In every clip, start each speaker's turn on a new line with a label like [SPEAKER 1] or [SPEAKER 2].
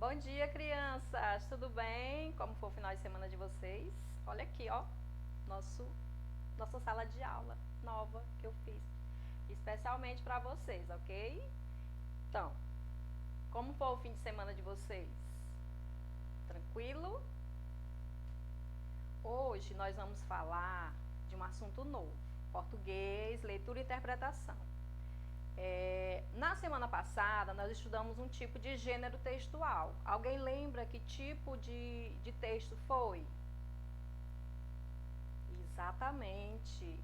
[SPEAKER 1] Bom dia, crianças! Tudo bem? Como foi o final de semana de vocês? Olha aqui, ó, nossa sala de aula nova que eu fiz especialmente para vocês, ok? Então, como foi o fim de semana de vocês? Tranquilo? Hoje nós vamos falar de um assunto novo: português, leitura e interpretação. Na semana passada, nós estudamos um tipo de gênero textual. Alguém lembra que tipo de texto foi? Exatamente.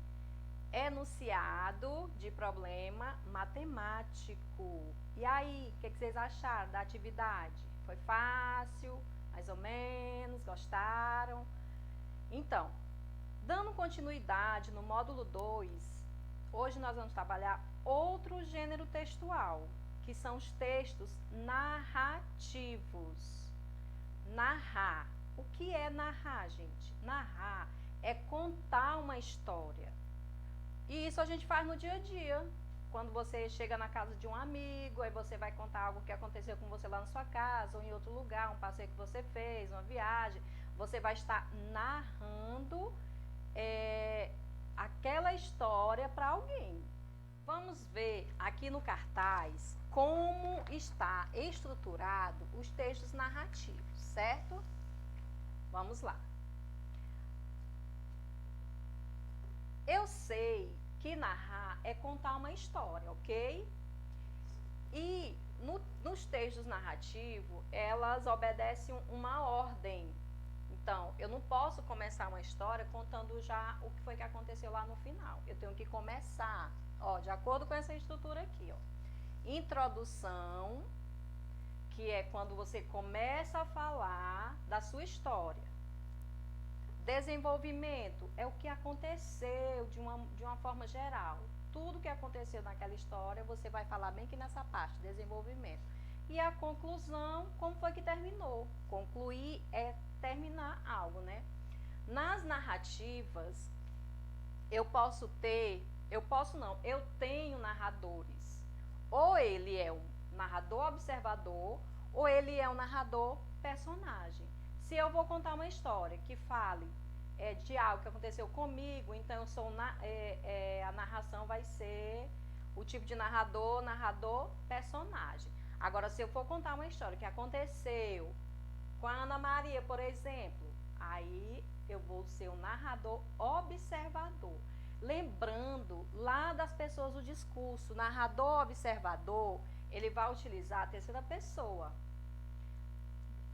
[SPEAKER 1] Enunciado de problema matemático. E aí, o que vocês acharam da atividade? Foi fácil? Mais ou menos? Gostaram? Então, dando continuidade no módulo 2, hoje nós vamos trabalhar outro gênero textual, que são os textos narrativos. Narrar. O que é narrar, gente? Narrar é contar uma história. E isso a gente faz no dia a dia. Quando você chega na casa de um amigo, aí você vai contar algo que aconteceu com você lá na sua casa ou em outro lugar, um passeio que você fez, uma viagem. Você vai estar narrando aquela história para alguém. Vamos ver aqui no cartaz como está estruturado os textos narrativos, certo? Vamos lá. Eu sei que narrar é contar uma história, ok? E nos textos narrativos, elas obedecem uma ordem. Então, eu não posso começar uma história contando já o que foi que aconteceu lá no final. Eu tenho que começar, ó, de acordo com essa estrutura aqui, ó. Introdução, que é quando você começa a falar da sua história. Desenvolvimento é o que aconteceu de uma forma geral. Tudo que aconteceu naquela história, você vai falar bem que nessa parte, desenvolvimento. E a conclusão, como foi que terminou? Concluir é terminar algo, né? Nas narrativas, eu tenho narradores. Ou ele é um narrador observador, ou ele é um narrador personagem. Se eu vou contar uma história que fale de algo que aconteceu comigo, então eu sou a narração vai ser o tipo de narrador, personagem. Agora, se eu for contar uma história que aconteceu com a Ana Maria, por exemplo, aí eu vou ser um narrador observador. Lembrando lá das pessoas do discurso, narrador observador, ele vai utilizar a terceira pessoa.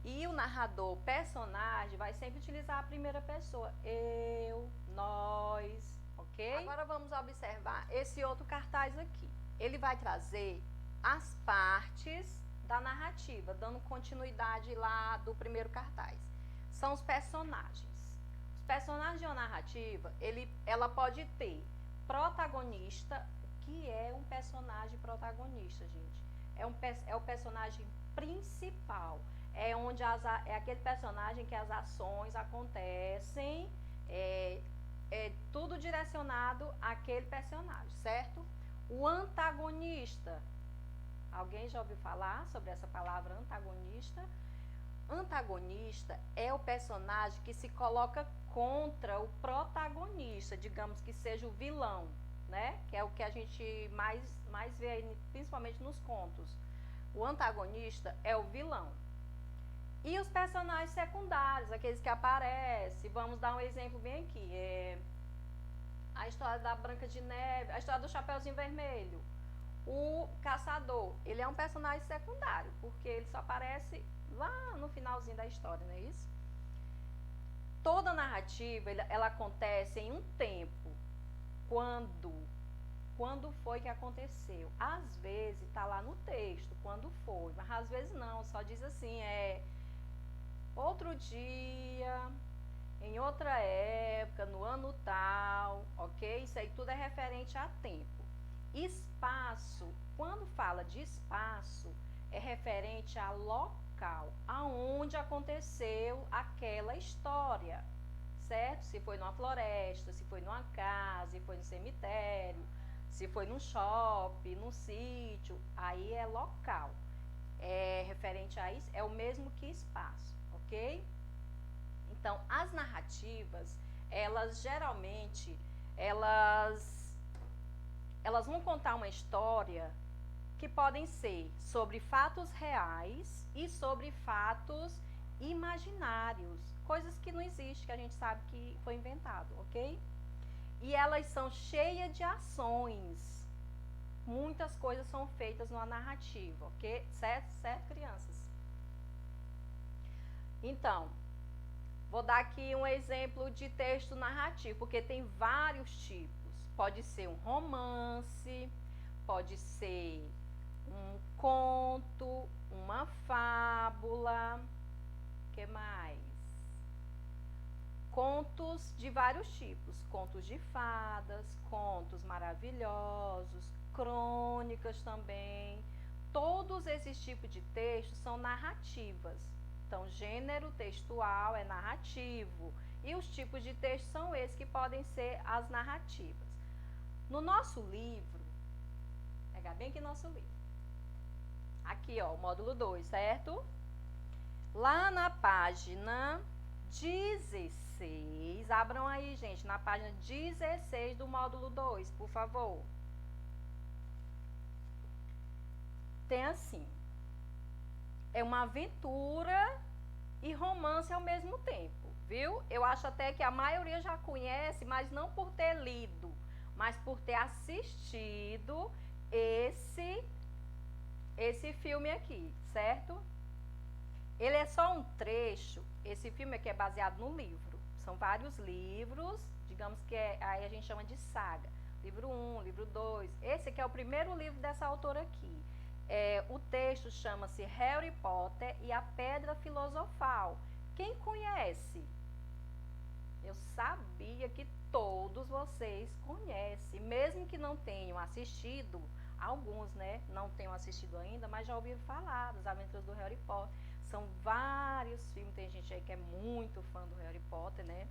[SPEAKER 1] E o narrador personagem vai sempre utilizar a primeira pessoa. Eu, nós, ok? Agora vamos observar esse outro cartaz aqui. Ele vai trazer as partes da narrativa, dando continuidade lá do primeiro cartaz. São os personagens. Os personagens de uma narrativa, ela pode ter protagonista. O que é um personagem protagonista, gente? É o personagem principal. É aquele personagem que as ações acontecem, tudo direcionado àquele personagem, certo? O antagonista. Alguém já ouviu falar sobre essa palavra antagonista? Antagonista é o personagem que se coloca contra o protagonista, digamos que seja o vilão, né? Que é o que a gente mais vê aí, principalmente nos contos. O antagonista é o vilão. E os personagens secundários, aqueles que aparecem, vamos dar um exemplo bem aqui, a história da Branca de Neve, a história do Chapeuzinho Vermelho. O caçador, ele é um personagem secundário, porque ele só aparece lá no finalzinho da história, não é isso? Toda narrativa, ela acontece em um tempo. Quando foi que aconteceu? Às vezes está lá no texto, quando foi, mas às vezes não, só diz assim, outro dia, em outra época, no ano tal, ok? Isso aí tudo é referente a tempo. Espaço, quando fala de espaço, é referente a local, aonde aconteceu aquela história, certo? Se foi numa floresta, se foi numa casa, se foi no cemitério, se foi num shopping, num sítio, aí é local. referente a isso é o mesmo que espaço, ok? Então, as narrativas, elas geralmente, elas vão contar uma história que podem ser sobre fatos reais e sobre fatos imaginários, coisas que não existem, que a gente sabe que foi inventado, ok? E elas são cheias de ações. Muitas coisas são feitas numa narrativa, ok? Certo, crianças? Então, vou dar aqui um exemplo de texto narrativo, porque tem vários tipos. Pode ser um romance, pode ser um conto, uma fábula, que mais? Contos de vários tipos, contos de fadas, contos maravilhosos, crônicas também. Todos esses tipos de textos são narrativas. Então, gênero textual é narrativo. E os tipos de texto são esses que podem ser as narrativas. No nosso livro, pega bem aqui nosso livro. Aqui, ó, o módulo 2, certo? Lá na página 16, abram aí, gente, na página 16 do módulo 2, por favor. Tem assim, é uma aventura e romance ao mesmo tempo, viu? Eu acho até que a maioria já conhece, mas não por ter lido, mas por ter assistido esse filme aqui, certo? Ele é só um trecho, esse filme aqui é baseado no livro. São vários livros, digamos que aí a gente chama de saga. Livro 1, livro 2. Esse aqui é o primeiro livro dessa autora aqui. O texto chama-se Harry Potter e a Pedra Filosofal. Quem conhece? Eu sabia que todos vocês conhecem, mesmo que não tenham assistido, alguns, né, não tenham assistido ainda, mas já ouviram falar das aventuras do Harry Potter. São vários filmes, tem gente aí que é muito fã do Harry Potter, né?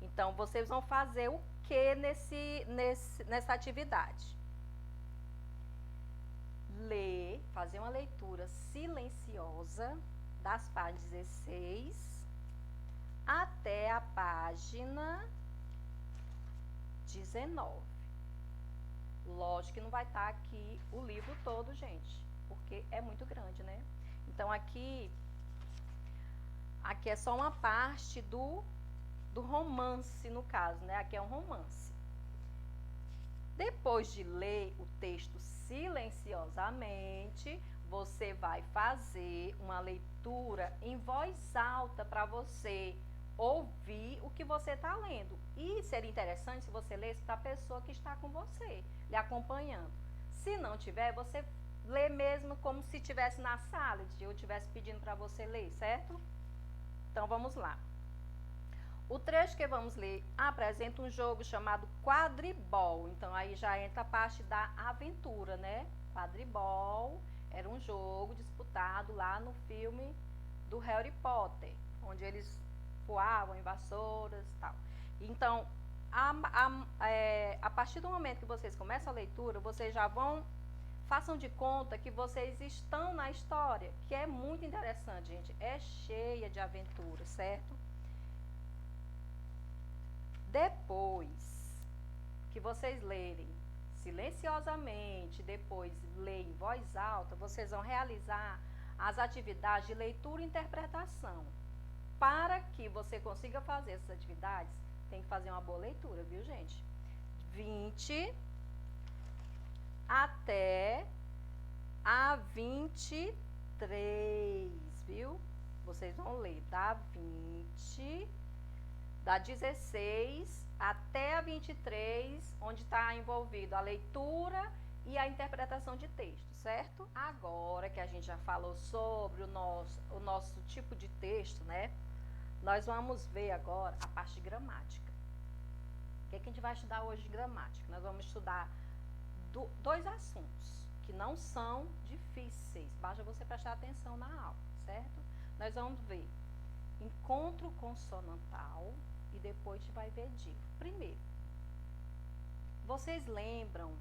[SPEAKER 1] Então, vocês vão fazer o que nessa atividade? Ler, fazer uma leitura silenciosa das páginas 16 até a página 19. Lógico que não vai estar aqui o livro todo, gente, porque é muito grande, né? Então, aqui é só uma parte do romance, no caso, né? Aqui é um romance. Depois de ler o texto silenciosamente, você vai fazer uma leitura em voz alta para você ouvir o que você está lendo. E seria interessante se você lesse para a pessoa que está com você, lhe acompanhando. Se não tiver, você lê mesmo como se estivesse na sala, se eu estivesse pedindo para você ler, certo? Então, vamos lá. O trecho que vamos ler apresenta um jogo chamado quadribol. Então, aí já entra a parte da aventura, né? Quadribol era um jogo disputado lá no filme do Harry Potter, onde eles voavam em vassouras e tal. Então, a partir do momento que vocês começam a leitura, vocês já façam de conta que vocês estão na história, que é muito interessante, gente. É cheia de aventura, certo? Depois que vocês lerem silenciosamente, depois lerem em voz alta, vocês vão realizar as atividades de leitura e interpretação. Para que você consiga fazer essas atividades, tem que fazer uma boa leitura, viu, gente? 20 até a 23, viu? Vocês vão ler da 20, da 16 até a 23, onde está envolvido a leitura e a interpretação de texto, certo? Agora que a gente já falou sobre o nosso tipo de texto, né? Nós vamos ver agora a parte de gramática. O que é que a gente vai estudar hoje de gramática? Nós vamos estudar dois assuntos que não são difíceis, basta você prestar atenção na aula, certo? Nós vamos ver encontro consonantal e depois a gente vai ver dica. Primeiro, vocês lembram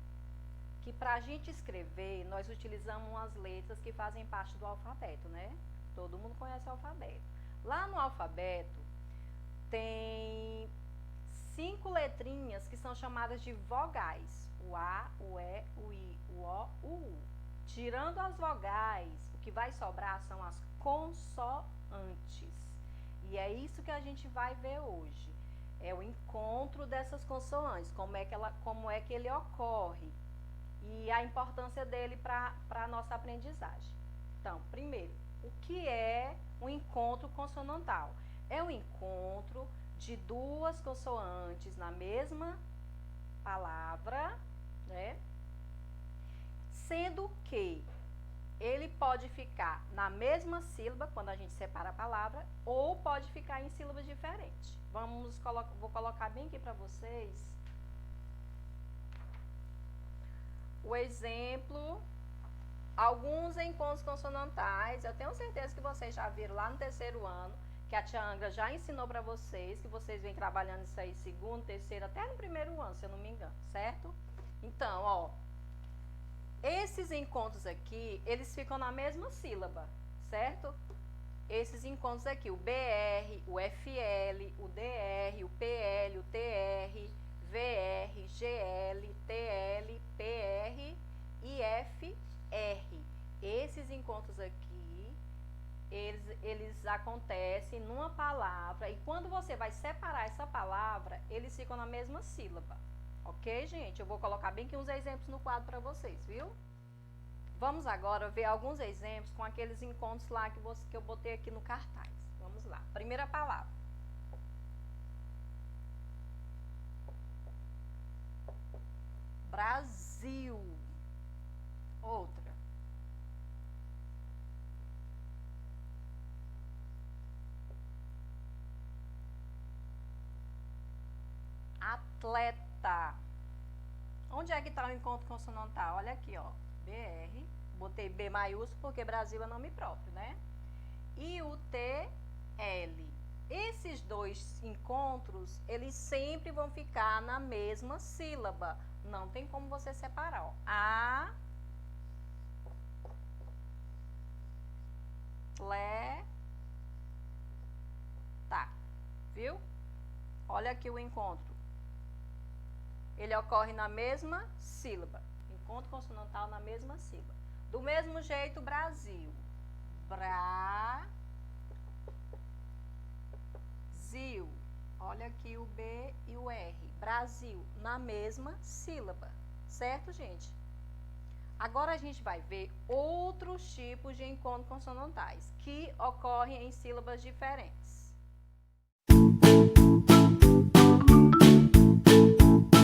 [SPEAKER 1] que para a gente escrever, nós utilizamos umas letras que fazem parte do alfabeto, né? Todo mundo conhece o alfabeto. Lá no alfabeto tem 5 letrinhas que são chamadas de vogais. O A, o E, o I, o O, o U. Tirando as vogais, o que vai sobrar são as consoantes. E é isso que a gente vai ver hoje. É o encontro dessas consoantes, como é que ele ocorre e a importância dele para a nossa aprendizagem. Então, primeiro, o que é um encontro consonantal? É o encontro de duas consoantes na mesma palavra, né? Sendo que ele pode ficar na mesma sílaba, quando a gente separa a palavra, ou pode ficar em sílabas diferentes. Vou colocar bem aqui para vocês o exemplo, alguns encontros consonantais. Eu tenho certeza que vocês já viram lá no terceiro ano, que a tia Angra já ensinou para vocês, que vocês vêm trabalhando isso aí segundo, terceiro, até no primeiro ano, se eu não me engano, certo? Então, ó, esses encontros aqui, eles ficam na mesma sílaba, certo? Esses encontros aqui, o BR, o FL, o DR, o PL, o TR, VR, GL, TL, PR e FR. Esses encontros aqui, eles acontecem numa palavra e quando você vai separar essa palavra, eles ficam na mesma sílaba. Ok, gente? Eu vou colocar bem aqui uns exemplos no quadro para vocês, viu? Vamos agora ver alguns exemplos com aqueles encontros lá que eu botei aqui no cartaz. Vamos lá. Primeira palavra. Brasil. Outra. Atleta. Onde é que está o encontro consonantal? Olha aqui, ó. BR. Botei B maiúsculo porque Brasil é nome próprio, né? E o TL. Esses dois encontros, eles sempre vão ficar na mesma sílaba. Não tem como você separar, ó. A, tá. Viu? Olha aqui o encontro. Ele ocorre na mesma sílaba. Encontro consonantal na mesma sílaba. Do mesmo jeito, Brasil. Brasil. Olha aqui o B e o R. Brasil, na mesma sílaba. Certo, gente? Agora a gente vai ver outros tipos de encontros consonantais que ocorrem em sílabas diferentes.